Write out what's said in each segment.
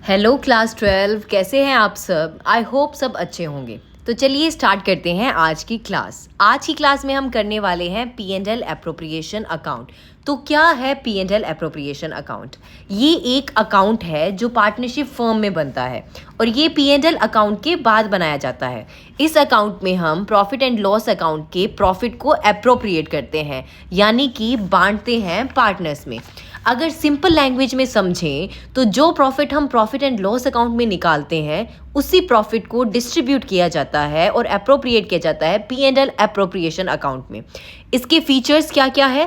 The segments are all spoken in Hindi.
हेलो क्लास 12, कैसे हैं आप सब। आई होप सब अच्छे होंगे। तो चलिए स्टार्ट करते हैं आज की क्लास में हम करने वाले हैं P and L appropriation account. तो क्या है P and L appropriation account? ये एक अकाउंट है जो पार्टनरशिप फर्म में बनता है और ये पी एंड एल अकाउंट के बाद बनाया जाता है। इस अकाउंट में हम प्रॉफिट एंड लॉस अकाउंट के प्रॉफिट को एप्रोप्रिएट करते हैं, यानी कि बांटते हैं पार्टनर्स में। अगर सिंपल लैंग्वेज में समझें तो जो प्रॉफिट हम प्रॉफिट एंड लॉस अकाउंट में निकालते हैं उसी प्रॉफिट को डिस्ट्रीब्यूट किया जाता है और एप्रोप्रिएट किया जाता है P and L appropriation account में। इसके फीचर्स क्या क्या है?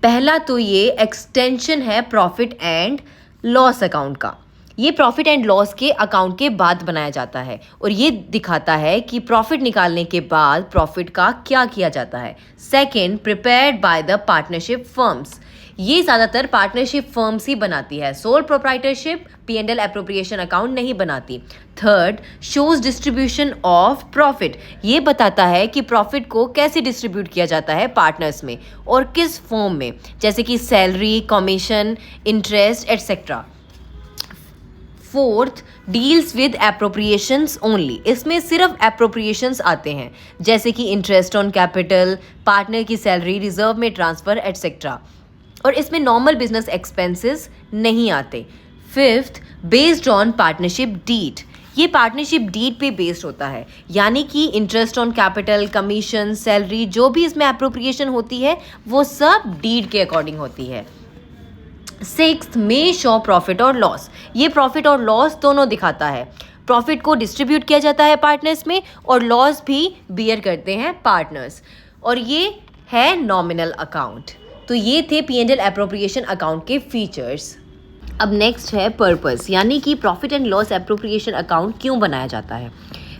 पहला तो ये एक्सटेंशन है प्रॉफिट एंड लॉस अकाउंट का। ये प्रॉफिट एंड लॉस के अकाउंट के बाद बनाया जाता है और ये दिखाता है कि प्रॉफिट निकालने के बाद प्रॉफिट का क्या किया जाता है। Second, prepared by the partnership firms. ये ज़्यादातर पार्टनरशिप फर्म्स ही बनाती है, sole proprietorship P and L appropriation account नहीं बनाती। Third, shows distribution of profit. ये बताता है कि प्रॉफिट को कैसे डिस्ट्रीब्यूट किया जाता है पार्टनर्स में और किस फॉर्म में, जैसे कि salary, commission, interest etcetera. Fourth, deals with appropriations only. इसमें सिर्फ एप्रोप्रिएशंस आते हैं, जैसे कि इंटरेस्ट ऑन कैपिटल, पार्टनर की सैलरी, रिजर्व में ट्रांसफ़र एटसेट्रा, और इसमें नॉर्मल बिजनेस एक्सपेंसेस नहीं आते। Fifth, based on partnership deed. ये पार्टनरशिप डीड पे बेस्ड होता है, यानी कि interest on capital, commission, salary, जो भी इसमें एप्रोप्रिएशन होती है वो सब डीड के अकॉर्डिंग होती है। सिक्स्थ, मे शो प्रॉफिट और लॉस। ये प्रॉफिट और लॉस दोनों दिखाता है। प्रॉफिट को डिस्ट्रीब्यूट किया जाता है पार्टनर्स में और लॉस भी बियर करते हैं पार्टनर्स, और ये है नॉमिनल अकाउंट। तो ये थे P and L appropriation account के फीचर्स। अब नेक्स्ट है पर्पस, यानी कि profit and loss appropriation account क्यों बनाया जाता है।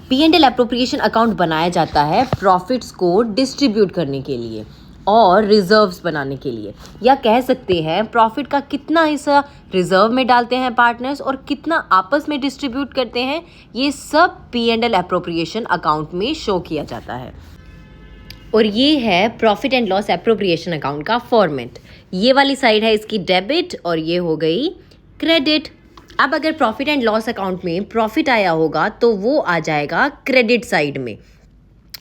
P and L appropriation account बनाया जाता है प्रॉफिट्स को डिस्ट्रीब्यूट करने के लिए और रिजर्व्स बनाने के लिए, या कह सकते हैं प्रॉफिट का कितना हिस्सा रिजर्व में डालते हैं पार्टनर्स और कितना आपस में डिस्ट्रीब्यूट करते हैं, ये सब P and L appropriation account में शो किया जाता है। और ये है profit and loss appropriation account का फॉर्मेट। ये वाली साइड है इसकी डेबिट और ये हो गई क्रेडिट। अब अगर प्रॉफिट एंड लॉस अकाउंट में प्रॉफिट आया होगा तो वो आ जाएगा क्रेडिट साइड में,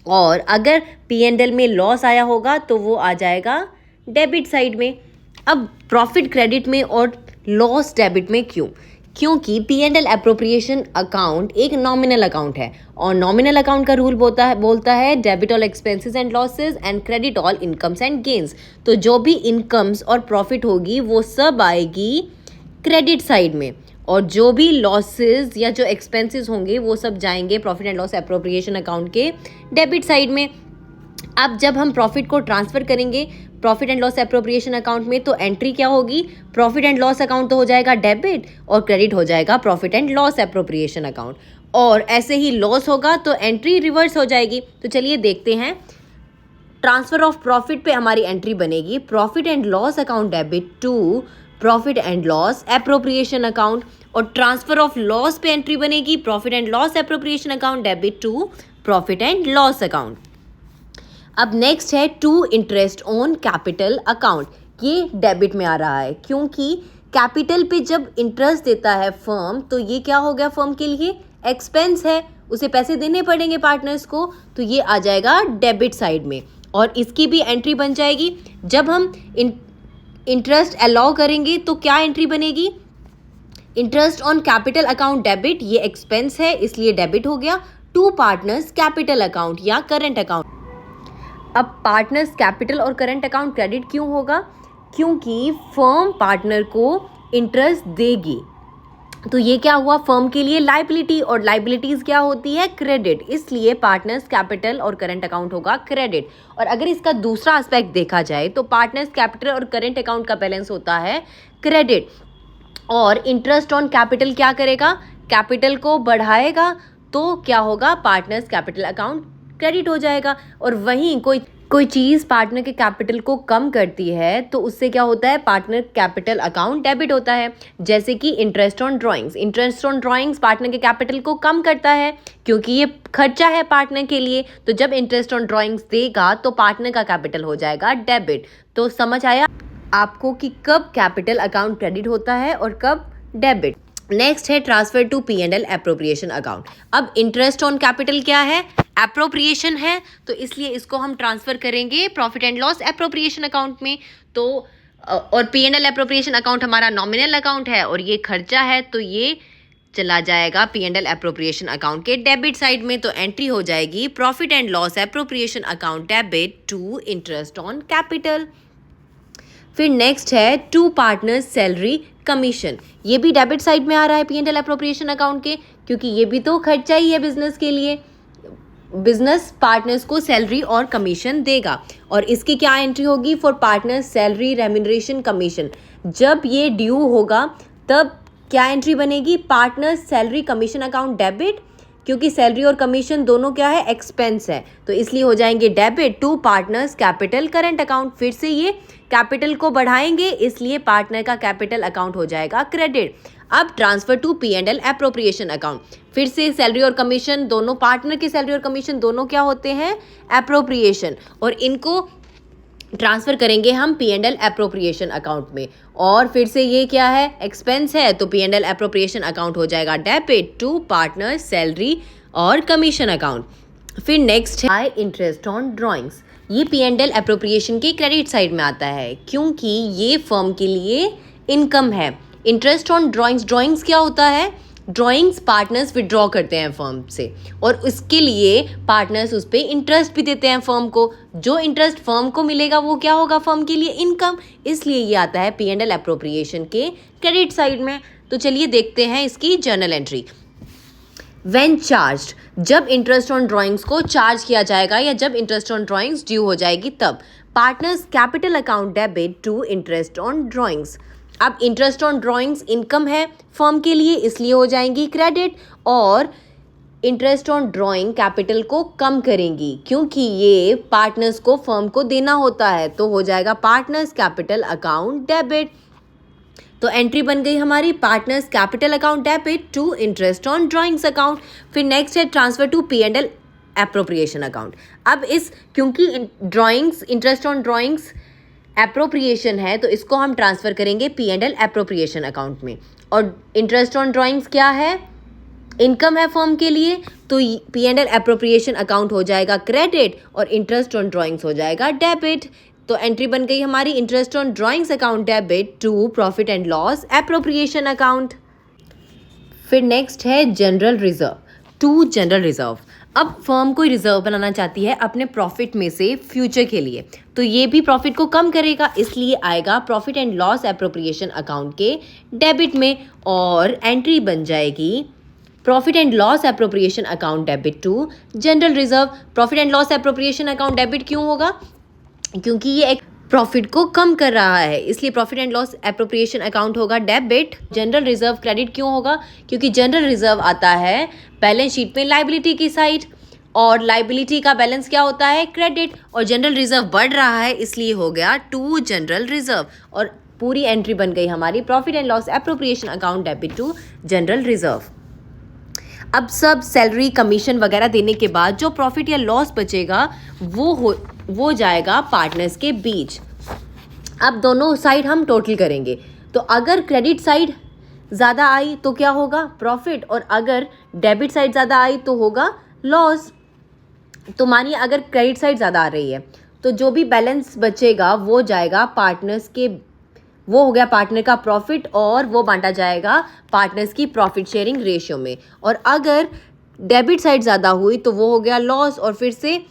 और अगर पी एंड एल में लॉस आया होगा तो वो आ जाएगा डेबिट साइड में। अब प्रॉफिट क्रेडिट में और लॉस डेबिट में क्यों? क्योंकि P and L appropriation account एक नॉमिनल अकाउंट है और नॉमिनल अकाउंट का रूल बोलता है debit all expenses and losses and credit all incomes and gains. तो जो भी इनकम्स और प्रॉफिट होगी वो सब आएगी क्रेडिट साइड में, और जो भी लॉसेस या जो एक्सपेंसेस होंगे वो सब जाएंगे profit and loss appropriation account के डेबिट साइड में। अब जब हम प्रॉफिट को ट्रांसफ़र करेंगे profit and loss appropriation account में तो एंट्री क्या होगी? प्रॉफिट एंड लॉस अकाउंट तो हो जाएगा डेबिट और क्रेडिट हो जाएगा profit and loss appropriation account, और ऐसे ही लॉस होगा तो एंट्री रिवर्स हो जाएगी। तो चलिए देखते हैं। ट्रांसफ़र ऑफ प्रॉफिट पे हमारी एंट्री बनेगी profit and loss account debit to profit and loss appropriation account, और ट्रांसफ़र ऑफ लॉस पे एंट्री बनेगी profit and loss appropriation account debit to profit and loss account. अब नेक्स्ट है to interest on capital account. ये डेबिट में आ रहा है क्योंकि कैपिटल पे जब इंटरेस्ट देता है फर्म तो ये क्या हो गया? फर्म के लिए एक्सपेंस है, उसे पैसे देने पड़ेंगे पार्टनर्स को, तो ये आ जाएगा डेबिट साइड में, और इसकी भी एंट्री बन जाएगी। जब हम इंटरेस्ट अलाउ करेंगे तो क्या एंट्री बनेगी? Interest on capital account debit, ये एक्सपेंस है इसलिए डेबिट हो गया, टू पार्टनर्स कैपिटल अकाउंट या करंट अकाउंट। अब पार्टनर्स कैपिटल और करंट अकाउंट क्रेडिट क्यों होगा? क्योंकि फर्म पार्टनर को इंटरेस्ट देगी, तो ये क्या हुआ? फर्म के लिए लाइबिलिटी, और लाइबिलिटीज़ क्या होती है? क्रेडिट, इसलिए पार्टनर्स कैपिटल और करंट अकाउंट होगा क्रेडिट। और अगर इसका दूसरा एस्पेक्ट देखा जाए तो पार्टनर्स कैपिटल और करंट अकाउंट का बैलेंस होता है क्रेडिट, और इंटरेस्ट ऑन कैपिटल क्या करेगा? कैपिटल को बढ़ाएगा, तो क्या होगा? पार्टनर्स कैपिटल अकाउंट क्रेडिट हो जाएगा। और वहीं कोई चीज़ पार्टनर के कैपिटल को कम करती है तो उससे क्या होता है? पार्टनर कैपिटल अकाउंट डेबिट होता है, जैसे कि interest on drawings. Interest on drawings partner के कैपिटल को कम करता है क्योंकि ये खर्चा है पार्टनर के लिए, तो जब इंटरेस्ट ऑन ड्राइंग्स देगा तो पार्टनर का कैपिटल हो जाएगा डेबिट। तो समझ आया आपको कि कब कैपिटल अकाउंट क्रेडिट होता है और कब डेबिट। नेक्स्ट है transfer to P&L appropriation account. अब इंटरेस्ट ऑन कैपिटल क्या है, एप्रोप्रिएशन है, तो इसलिए इसको हम ट्रांसफर करेंगे profit and loss appropriation account में। तो और P&L एप्रोप्रिएशन अकाउंट हमारा नॉमिनल अकाउंट है और ये खर्चा है, तो ये चला जाएगा P&L एप्रोप्रिएशन अकाउंट के डेबिट साइड में। तो एंट्री हो जाएगी profit and loss appropriation account debit to interest on capital. फिर नेक्स्ट है टू पार्टनर्स सैलरी कमीशन। ये भी डेबिट साइड में आ रहा है P&L एप्रोप्रिएशन अकाउंट के, क्योंकि ये भी तो खर्चा ही है बिजनेस के लिए। बिजनेस पार्टनर्स को सैलरी और कमीशन देगा और इसकी क्या एंट्री होगी, for partners salary remuneration commission. जब ये ड्यू होगा तब क्या एंट्री बनेगी, partners salary commission account debit, क्योंकि सैलरी और कमीशन दोनों क्या है, एक्सपेंस है, तो इसलिए हो जाएंगे debit to partners capital current account. फिर से ये कैपिटल को बढ़ाएंगे, इसलिए पार्टनर का कैपिटल अकाउंट हो जाएगा क्रेडिट। अब transfer to P&L appropriation account. फिर से सैलरी और कमीशन दोनों, पार्टनर की सैलरी और कमीशन दोनों क्या होते हैं, एप्रोप्रिएशन, और इनको ट्रांसफर करेंगे हम P&L एप्रोप्रिएशन अकाउंट में। और फिर से ये क्या है, एक्सपेंस है, तो P&L एप्रोप्रिएशन अकाउंट हो जाएगा डेबिट टू पार्टनर सैलरी और कमीशन अकाउंट। फिर नेक्स्ट है हाई इंटरेस्ट ऑन ड्राइंग्स। ये P&L एप्रोप्रिएशन के क्रेडिट साइड में आता है, क्योंकि ये फर्म के लिए इनकम है। इंटरेस्ट ऑन ड्राइंग्स, ड्राइंग्स क्या होता है, ड्राइंग्स पार्टनर्स विड्रॉ करते हैं फर्म से और उसके लिए पार्टनर्स उस पर इंटरेस्ट भी देते हैं फर्म को। जो इंटरेस्ट फर्म को मिलेगा वो क्या होगा, फर्म के लिए इनकम, इसलिए ये आता है P&L एप्रोप्रिएशन के क्रेडिट साइड में। तो चलिए देखते हैं इसकी जर्नल एंट्री। व्हेन चार्ज्ड, जब इंटरेस्ट ऑन ड्राइंग्स को चार्ज किया जाएगा या जब इंटरेस्ट ऑन ड्राइंग्स ड्यू हो जाएगी तब। Partners capital account debit to interest on drawings. अब इंटरेस्ट ऑन ड्राइंग्स इनकम है फर्म के लिए, इसलिए हो जाएंगी क्रेडिट, और इंटरेस्ट ऑन ड्राइंग कैपिटल को कम करेंगी क्योंकि ये पार्टनर्स को फर्म को देना होता है, तो हो जाएगा पार्टनर्स कैपिटल अकाउंट डेबिट। तो एंट्री बन गई हमारी partners capital account debit to interest on drawings account. फिर नेक्स्ट है transfer to P&L appropriation account. अब इस, क्योंकि drawings, interest on drawings appropriation है, तो इसको हम ट्रांसफर करेंगे P&L एप्रोप्रिएशन अकाउंट में। और इंटरेस्ट ऑन ड्राइंग्स क्या है, इनकम है फर्म के लिए, तो P&L एप्रोप्रिएशन अकाउंट हो जाएगा क्रेडिट और इंटरेस्ट ऑन ड्राइंग्स हो जाएगा डेबिट। तो एंट्री बन गई हमारी interest on drawings account debit to profit and loss appropriation account. फिर नेक्स्ट है general reserve to general reserve. अब फर्म कोई रिजर्व बनाना चाहती है अपने प्रॉफिट में से फ्यूचर के लिए, तो ये भी प्रॉफिट को कम करेगा, इसलिए आएगा profit and loss appropriation account के डेबिट में। और एंट्री बन जाएगी profit and loss appropriation account debit to general reserve. Profit and loss appropriation account debit क्यों होगा, क्योंकि ये एक प्रॉफिट को कम कर रहा है, इसलिए profit and loss appropriation account होगा डेबिट। जनरल रिजर्व क्रेडिट क्यों होगा, क्योंकि जनरल रिजर्व आता है बैलेंस शीट में लायबिलिटी की साइड, और लायबिलिटी का बैलेंस क्या होता है, क्रेडिट, और जनरल रिजर्व बढ़ रहा है, इसलिए हो गया टू जनरल रिजर्व। और पूरी एंट्री बन गई हमारी profit and loss appropriation account debit to general reserve. अब सब सैलरी कमीशन वगैरह देने के बाद जो प्रॉफिट या लॉस बचेगा वो जाएगा पार्टनर्स के बीच। अब दोनों साइड हम टोटल करेंगे, तो अगर क्रेडिट साइड ज़्यादा आई तो क्या होगा, प्रॉफिट, और अगर डेबिट साइड ज़्यादा आई तो होगा लॉस। तो मानिए अगर क्रेडिट साइड ज़्यादा आ रही है तो जो भी बैलेंस बचेगा वो जाएगा पार्टनर्स के, वो हो गया पार्टनर का प्रॉफिट और वो बांटा जाएगा पार्टनर्स की प्रॉफिट शेयरिंग रेशियो में। और अगर डेबिट साइड ज़्यादा हुई तो वो हो गया लॉस, और फिर से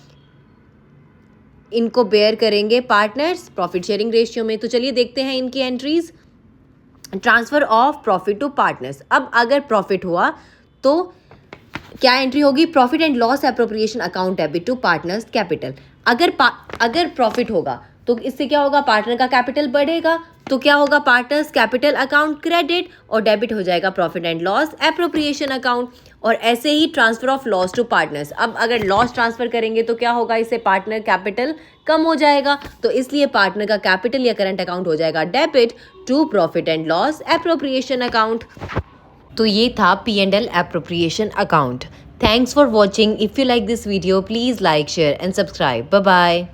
इनको बेयर करेंगे पार्टनर्स प्रॉफिट शेयरिंग रेशियो में। तो चलिए देखते हैं इनकी entries. Transfer of profit to partners. अब अगर प्रॉफिट हुआ तो क्या एंट्री होगी, profit and loss appropriation account debit to partners capital. अगर प्रॉफिट होगा तो इससे क्या होगा, पार्टनर का कैपिटल बढ़ेगा, तो क्या होगा, पार्टनर्स कैपिटल अकाउंट क्रेडिट, और डेबिट हो जाएगा profit and loss appropriation account. और ऐसे ही transfer of loss to partners. अब अगर लॉस ट्रांसफर करेंगे तो क्या होगा, इससे पार्टनर कैपिटल कम हो जाएगा, तो इसलिए पार्टनर का कैपिटल या करंट अकाउंट हो जाएगा debit to profit and loss appropriation account. तो ये था P&L appropriation account. Thanks for watching. If you like this video please like, share and subscribe. Bye bye.